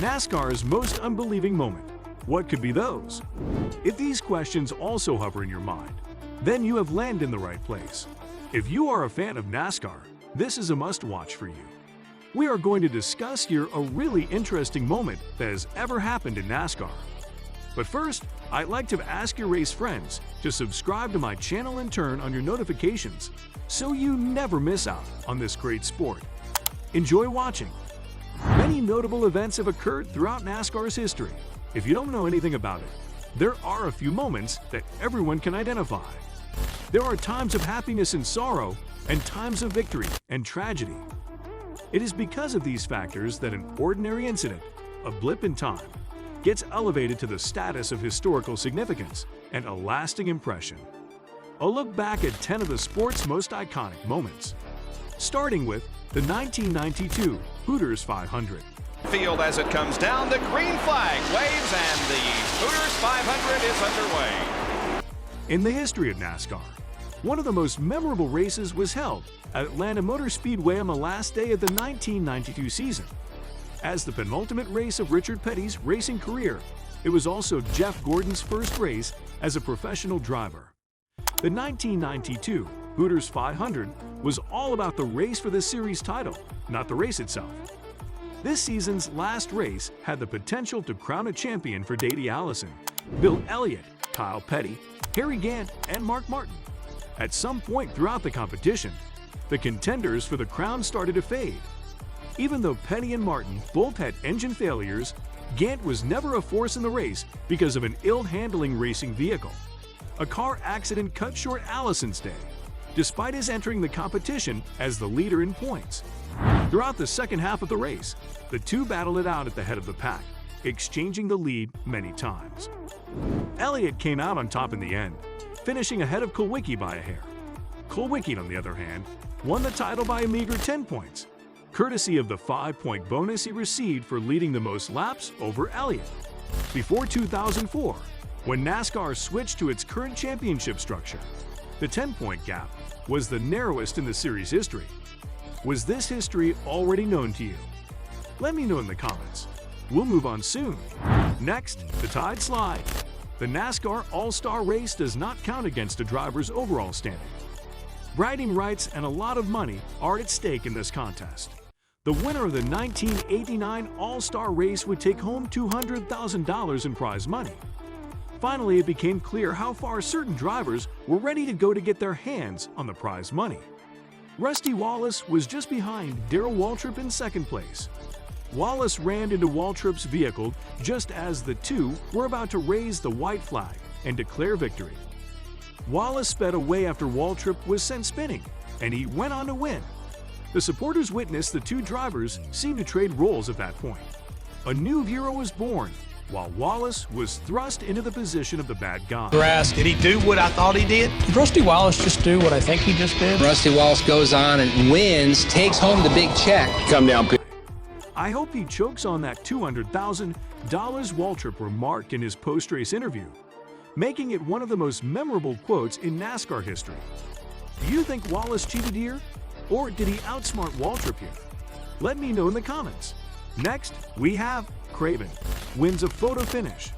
NASCAR's most unbelieving moment. What could be those? If these questions also hover in your mind, then you have landed in the right place. If you are a fan of NASCAR, this is a must-watch for you. We are going to discuss here a really interesting moment that has ever happened in NASCAR. But first, I'd like to ask your race friends to subscribe to my channel and turn on your notifications so you never miss out on this great sport. Enjoy watching! Many notable events have occurred throughout NASCAR's history. If you don't know anything about it, there are a few moments that everyone can identify. There are times of happiness and sorrow, and times of victory and tragedy. It is because of these factors that an ordinary incident, a blip in time, gets elevated to the status of historical significance and a lasting impression. I'll look back at 10 of the sport's most iconic moments, starting with the 1992 Hooters 500. Field as it comes down, the green flag waves and the Hooters 500 is underway. In the history of NASCAR, one of the most memorable races was held at Atlanta Motor Speedway on the last day of the 1992 season. As the penultimate race of Richard Petty's racing career, it was also Jeff Gordon's first race as a professional driver. The 1992 Hooters 500 was all about the race for the series title, not the race itself. This season's last race had the potential to crown a champion for Davey Allison, Bill Elliott, Kyle Petty, Harry Gant, and Mark Martin. At some point throughout the competition, the contenders for the crown started to fade. Even though Petty and Martin both had engine failures, Gant was never a force in the race because of an ill-handling racing vehicle. A car accident cut short Allison's day, despite his entering the competition as the leader in points. Throughout the second half of the race, the two battled it out at the head of the pack, exchanging the lead many times. Elliott came out on top in the end, finishing ahead of Kulwicki by a hair. Kulwicki, on the other hand, won the title by a meager 10 points, courtesy of the 5-point bonus he received for leading the most laps over Elliott. Before 2004, when NASCAR switched to its current championship structure, the 10-point gap was the narrowest in the series history. Was this history already known to you? Let me know in the comments. We'll move on soon. Next, the Tide Slide. The NASCAR All-Star Race does not count against a driver's overall standing. Bragging rights and a lot of money are at stake in this contest. The winner of the 1989 All-Star Race would take home $200,000 in prize money. Finally, it became clear how far certain drivers were ready to go to get their hands on the prize money. Rusty Wallace was just behind Darrell Waltrip in second place. Wallace ran into Waltrip's vehicle just as the two were about to raise the white flag and declare victory. Wallace sped away after Waltrip was sent spinning, and he went on to win. The supporters witnessed the two drivers seem to trade roles at that point. A new hero was born, while Wallace was thrust into the position of the bad guy. Did he do what I thought he did? Did Rusty Wallace just do what I think he just did? Rusty Wallace goes on and wins, takes home the big check. Come down. I hope he chokes on that $200,000 Waltrip remarked in his post-race interview, making it one of the most memorable quotes in NASCAR history. Do you think Wallace cheated here? Or did he outsmart Waltrip here? Let me know in the comments. Next, we have Craven wins a photo finish.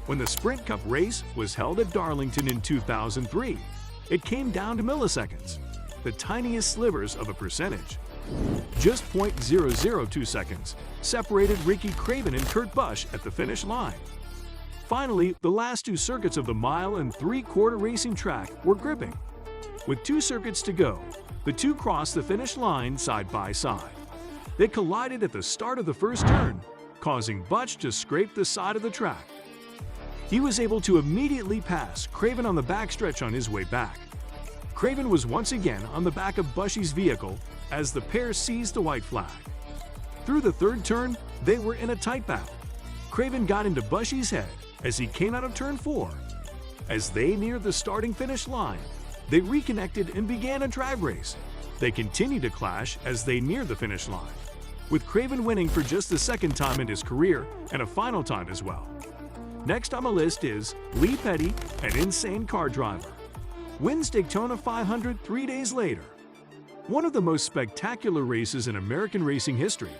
When the Sprint Cup race was held at Darlington in 2003, it came down to milliseconds, the tiniest slivers of a percentage. Just 0.002 seconds separated Ricky Craven and Kurt Busch at the finish line. Finally, the last two circuits of the mile and three-quarter racing track were gripping. With 2 circuits to go, the two crossed the finish line side by side. They collided at the start of the first turn, causing Busch to scrape the side of the track. He was able to immediately pass Craven on the backstretch on his way back. Craven was once again on the back of Busch's vehicle as the pair seized the white flag. Through the third turn, they were in a tight battle. Craven got into Busch's head as he came out of turn 4. As they neared the starting-finish line, they reconnected and began a drag race. They continued to clash as they neared the finish line, with Craven winning for just the second time in his career and a final time as well. Next on the list is Lee Petty, an insane car driver. Wins Daytona 500 3 days later. One of the most spectacular races in American racing history.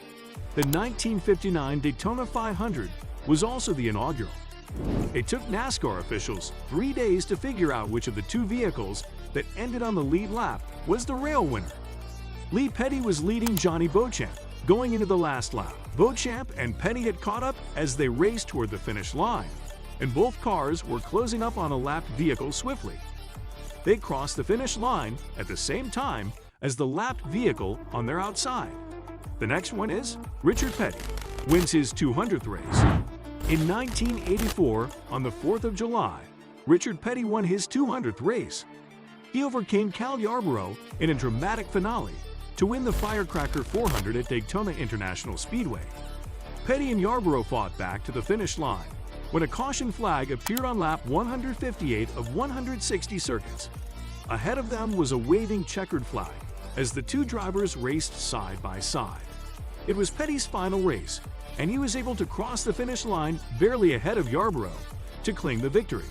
The 1959 Daytona 500 was also the inaugural. It took NASCAR officials 3 days to figure out which of the two vehicles that ended on the lead lap was the rail winner. Lee Petty was leading Johnny Beauchamp going into the last lap. Beauchamp and Petty had caught up as they raced toward the finish line, and both cars were closing up on a lapped vehicle swiftly. They crossed the finish line at the same time as the lapped vehicle on their outside. The next one is Richard Petty wins his 200th race. In 1984, on the 4th of July, Richard Petty won his 200th race. He overcame Cal Yarborough in a dramatic finale to win the Firecracker 400 at Daytona International Speedway. Petty and Yarborough fought back to the finish line when a caution flag appeared on lap 158 of 160 circuits. Ahead of them was a waving checkered flag as the two drivers raced side by side. It was Petty's final race, and he was able to cross the finish line barely ahead of Yarborough to claim the victory.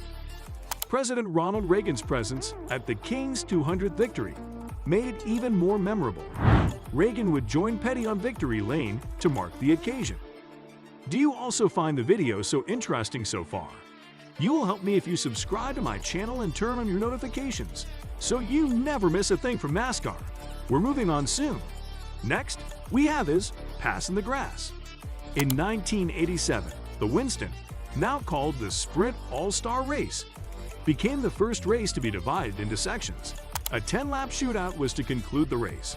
President Ronald Reagan's presence at the King's 200th victory made it even more memorable. Reagan would join Petty on victory lane to mark the occasion. Do you also find the video so interesting so far? You will help me if you subscribe to my channel and turn on your notifications so you never miss a thing from NASCAR. We're moving on soon. Next, we have is Passing the Grass. In 1987, the Winston, now called the Sprint All-Star Race, became the first race to be divided into sections. A 10-lap shootout was to conclude the race.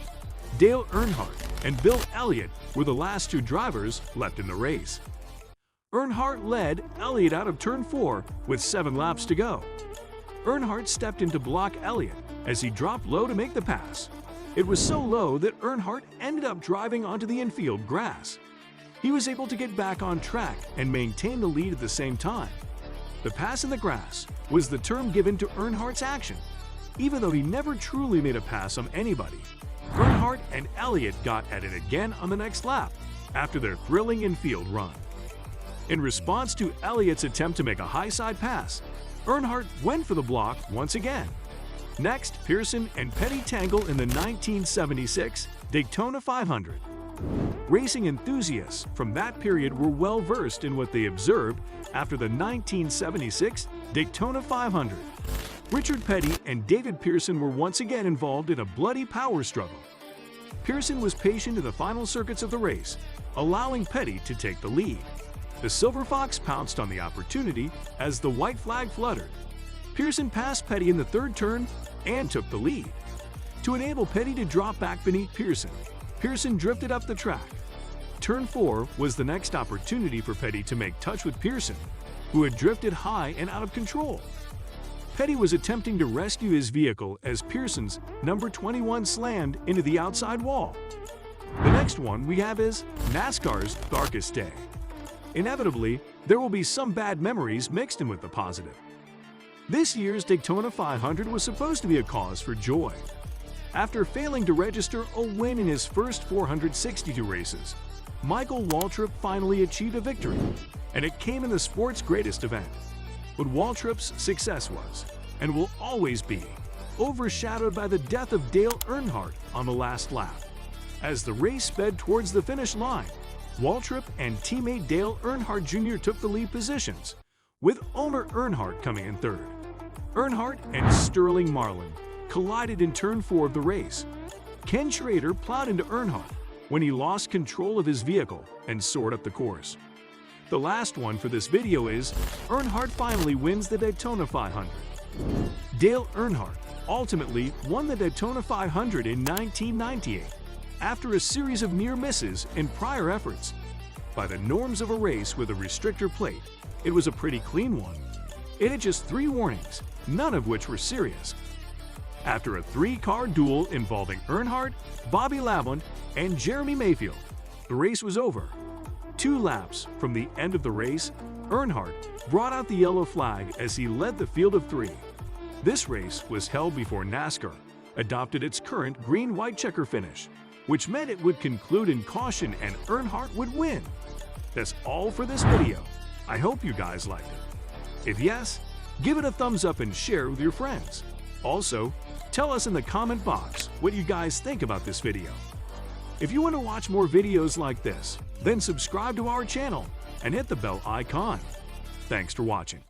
Dale Earnhardt and Bill Elliott were the last two drivers left in the race. Earnhardt led Elliott out of turn 4 with 7 laps to go. Earnhardt stepped in to block Elliott as he dropped low to make the pass. It was so low that Earnhardt ended up driving onto the infield grass. He was able to get back on track and maintain the lead at the same time. The pass in the grass was the term given to Earnhardt's action, even though he never truly made a pass on anybody. Earnhardt and Elliott got at it again on the next lap after their thrilling infield run. In response to Elliott's attempt to make a high side pass, Earnhardt went for the block once again. Next, Pearson and Petty tangle in the 1976 Daytona 500. Racing enthusiasts from that period were well versed in what they observed after the 1976 Daytona 500. Richard Petty and David Pearson were once again involved in a bloody power struggle. Pearson was patient in the final circuits of the race, allowing Petty to take the lead. The Silver Fox pounced on the opportunity as the white flag fluttered. Pearson passed Petty in the third turn and took the lead. To enable Petty to drop back beneath Pearson, Pearson drifted up the track. Turn 4 was the next opportunity for Petty to make touch with Pearson, who had drifted high and out of control. Petty was attempting to rescue his vehicle as Pearson's number 21 slammed into the outside wall. The next one we have is NASCAR's darkest day. Inevitably, there will be some bad memories mixed in with the positive. This year's Daytona 500 was supposed to be a cause for joy. After failing to register a win in his first 462 races, Michael Waltrip finally achieved a victory, and it came in the sport's greatest event. But Waltrip's success was, and will always be, overshadowed by the death of Dale Earnhardt on the last lap. As the race sped towards the finish line, Waltrip and teammate Dale Earnhardt Jr. took the lead positions, with owner Earnhardt coming in third. Earnhardt and Sterling Marlin collided in turn 4 of the race. Ken Schrader plowed into Earnhardt when he lost control of his vehicle and soared up the course. The last one for this video is Earnhardt finally wins the Daytona 500. Dale Earnhardt ultimately won the Daytona 500 in 1998 after a series of near misses in prior efforts. By the norms of a race with a restrictor plate, it was a pretty clean one. It had just 3 warnings, none of which were serious. After a 3-car duel involving Earnhardt, Bobby Labonte, and Jeremy Mayfield, the race was over. 2 laps from the end of the race, Earnhardt brought out the yellow flag as he led the field of 3. This race was held before NASCAR adopted its current green-white checker finish, which meant it would conclude in caution and Earnhardt would win. That's all for this video. I hope you guys liked it. If yes, give it a thumbs up and share with your friends. Also, tell us in the comment box what you guys think about this video. If you want to watch more videos like this, then subscribe to our channel and hit the bell icon. Thanks for watching.